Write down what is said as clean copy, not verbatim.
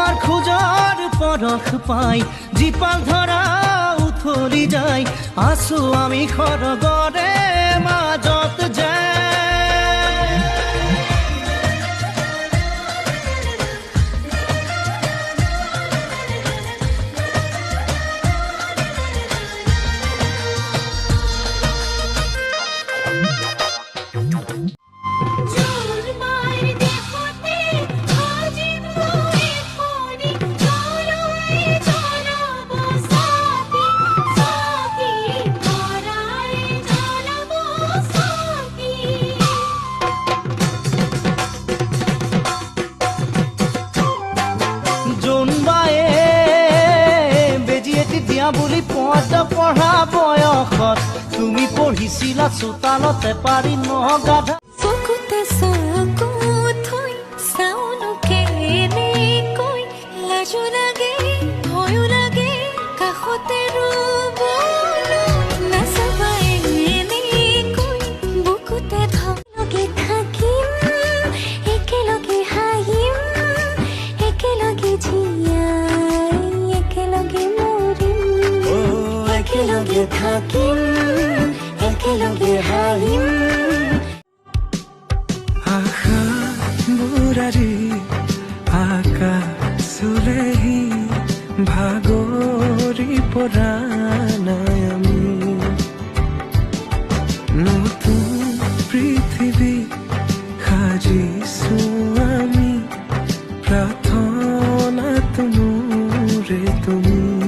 তোমাৰ খোজৰ পৰশ পাই জীপাল ধৰা উথলি যায় আছো আমি খৰগৰে মাজত যায় বুলি পদ পঢ়া বয়সত তুমি পঢ়িছিলা চোতালতে পাৰি নগাধা চকুতে চকু থৈ চাউলকে এনেকৈ লাজো লাগে ভয়ো লাগে কাষতে ৰ'বলৈ নাচাবাই এনেকৈ বুকুতে ধমলগে থাকিম একেলগে হাঁহিম একেলগে জীয়াই একেলগে একেলগে থাকিম একেলগে হাঁহিম আশা বুৰাৰি আকাশলেহি ভাগৰি পৰা নাই আমি নতুন পৃথিৱী সাজিছো আমি প্ৰাৰ্থনা তোৰে তুমি